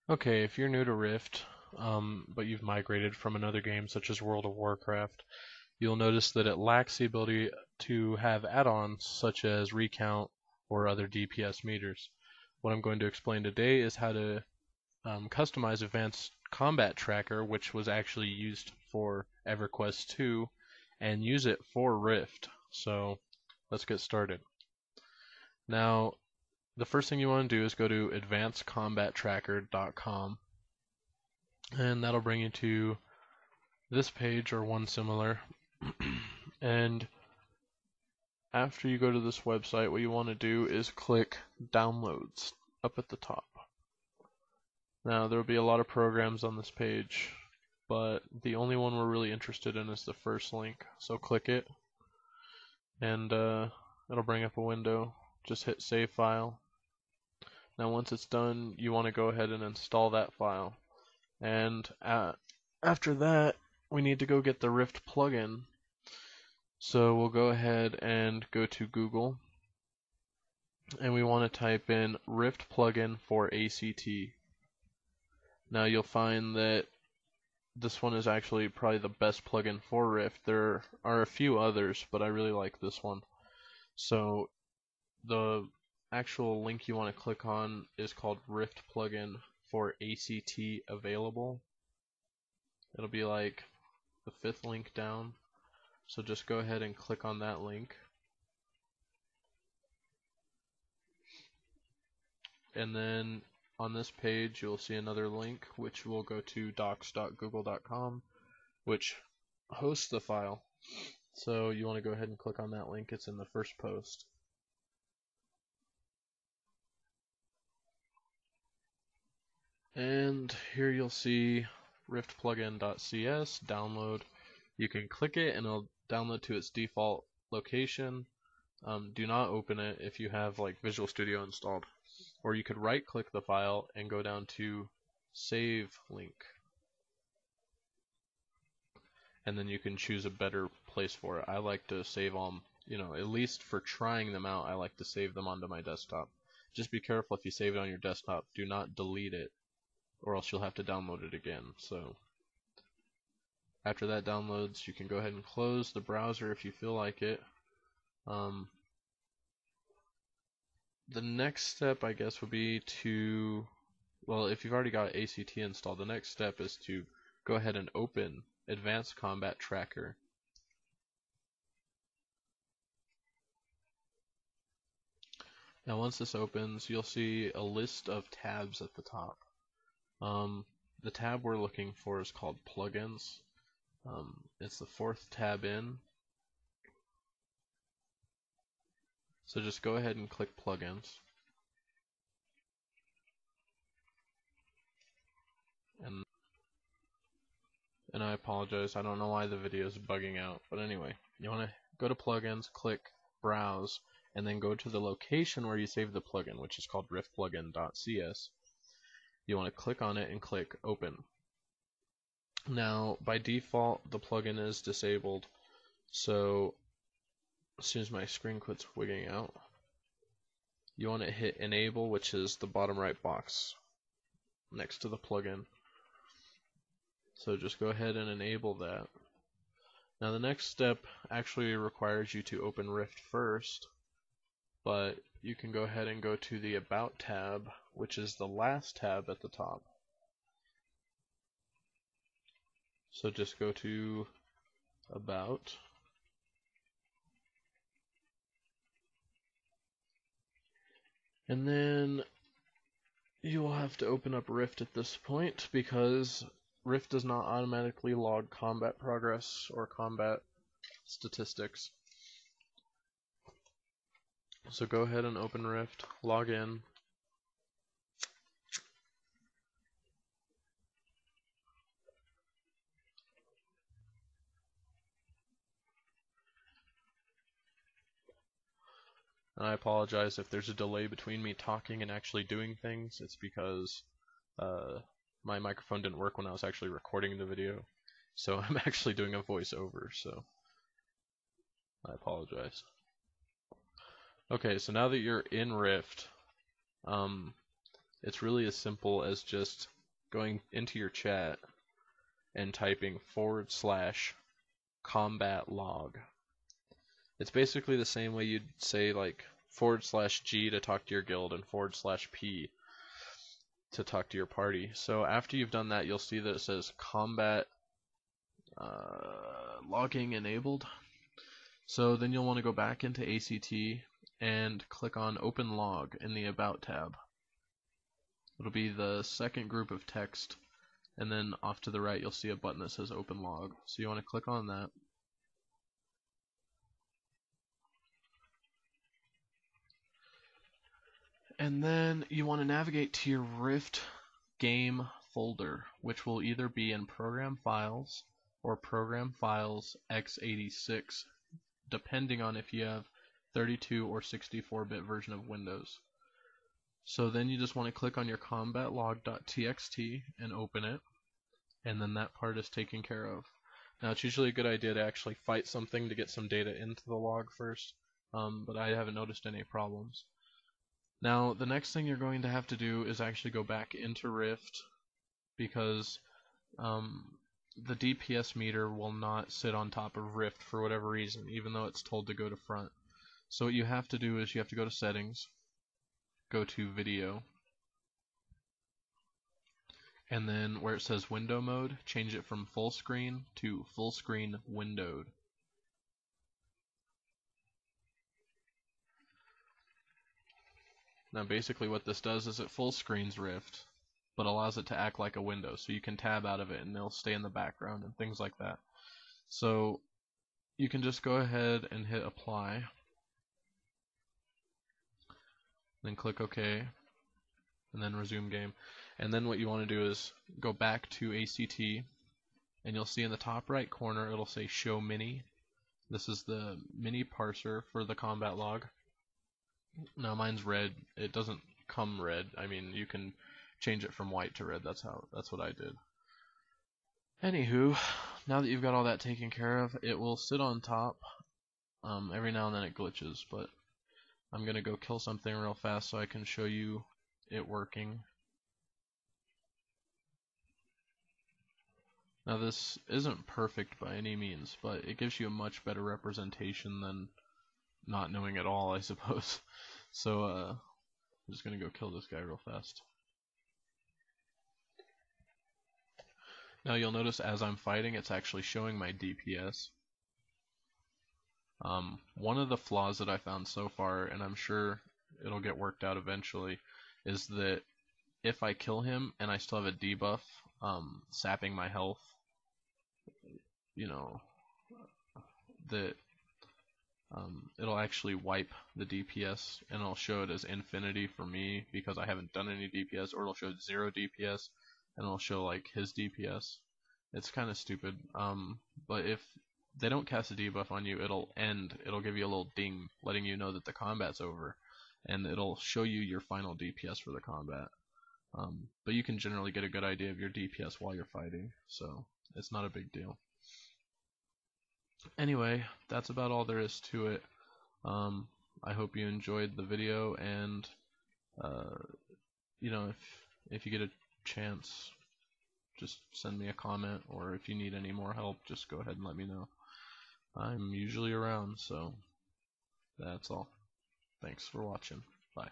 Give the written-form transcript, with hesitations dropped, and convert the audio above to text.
Okay, if you're new to Rift, but you've migrated from another game such as World of Warcraft, you'll notice that it lacks the ability to have add-ons such as Recount or other DPS meters. What I'm going to explain today is how to customize Advanced Combat Tracker, which was actually used for EverQuest 2, and use it for Rift. So let's get started. Now, the first thing you want to do is go to advancedcombattracker.com, and that'll bring you to this page or one similar. And after you go to this website, what you want to do is click Downloads up at the top. Now, there will be a lot of programs on this page, but the only one we're really interested in is the first link. So click it, and it'll bring up a window. Just hit Save File. Now, once it's done, you want to go ahead and install that file. And after that, we need to go get the Rift plugin. So we'll go ahead and go to Google, and we want to type in Rift plugin for ACT. Now you'll find that this one is actually probably the best plugin for Rift. There are a few others, but I really like this one. So the actual link you want to click on is called Rift plugin for ACT available. It'll be like the 5th link down. So just go ahead and click on that link. And then on this page you'll see another link which will go to docs.google.com, which hosts the file. So you want to go ahead and click on that link. It's in the first post. And here you'll see riftplugin.cs download. You can click it and it'll download to its default location. Do not open it if you have like Visual Studio installed. Or you could right click the file and go down to Save Link. And then you can choose a better place for it. I like to save them, at least for trying them out, I like to save them onto my desktop. Just be careful if you save it on your desktop. Do not delete it, or else you'll have to download it again. So after that downloads, you can go ahead and close the browser if you feel like it. The next step, I guess, would be to, well, if you've already got ACT installed, the next step is to go ahead and open Advanced Combat Tracker. Now once this opens, you'll see a list of tabs at the top. The tab we're looking for is called Plugins. It's the 4th tab in. So just go ahead and click Plugins. And I apologize, I don't know why the video is bugging out, but anyway, you want to go to Plugins, click Browse, and then go to the location where you save the plugin, which is called riftplugin.cs. You want to click on it and click Open. Now, by default, the plugin is disabled, so as soon as my screen quits wigging out, you want to hit Enable, which is the bottom right box next to the plugin. So just go ahead and enable that. Now the next step actually requires you to open Rift first, but you can go ahead and go to the About tab, which is the last tab at the top. So just go to About. And then you will have to open up Rift at this point because Rift does not automatically log combat progress or combat statistics. So go ahead and open Rift, log in. And I apologize if there's a delay between me talking and actually doing things. It's because my microphone didn't work when I was actually recording the video. So I'm actually doing a voiceover, so I apologize. Okay, so now that you're in Rift, it's really as simple as just going into your chat and typing /combat log. It's basically the same way you'd say like /G to talk to your guild and /P to talk to your party. So after you've done that, you'll see that it says combat logging enabled. So then you'll want to go back into ACT and click on Open Log in the About tab. It'll be the second group of text, and then off to the right you'll see a button that says Open Log. So you want to click on that. And then you want to navigate to your Rift game folder, which will either be in Program Files or Program Files x86, depending on if you have 32 or 64-bit version of Windows. So then you just want to click on your combatlog.txt and open it, and then that part is taken care of. Now it's usually a good idea to actually fight something to get some data into the log first, but I haven't noticed any problems. Now the next thing you're going to have to do is actually go back into Rift, because the DPS meter will not sit on top of Rift for whatever reason, even though it's told to go to front. So what you have to do is you have to go to Settings, go to Video, and then where it says Window Mode, change it from full screen to full screen windowed. Now basically what this does is it full screens Rift, but allows it to act like a window, so you can tab out of it and it'll stay in the background and things like that. So you can just go ahead and hit Apply, then click OK, and then resume game. And then what you want to do is go back to ACT, and you'll see in the top right corner it'll say Show Mini. This is the mini parser for the combat log. Now mine's red. It doesn't come red. I mean, you can change it from white to red. That's what I did. Anywho, now that you've got all that taken care of, it will sit on top. Every now and then it glitches, but I'm gonna go kill something real fast so I can show you it working. Now this isn't perfect by any means, but it gives you a much better representation than not knowing at all, I suppose. So I'm just gonna go kill this guy real fast. Now you'll notice as I'm fighting, it's actually showing my DPS. One of the flaws that I found so far, and I'm sure it'll get worked out eventually, is that if I kill him and I still have a debuff sapping my health, you know, that it'll actually wipe the DPS, and it'll show it as infinity for me because I haven't done any DPS, or it'll show 0 DPS and it'll show like his DPS. It's kind of stupid, but if they don't cast a debuff on you, it'll give you a little ding letting you know that the combat's over, and it'll show you your final DPS for the combat. But you can generally get a good idea of your DPS while you're fighting, so it's not a big deal. Anyway, that's about all there is to it. I hope you enjoyed the video, and you know, if you get a chance, just send me a comment, or if you need any more help, just go ahead and let me know. I'm usually around, so that's all. Thanks for watching. Bye.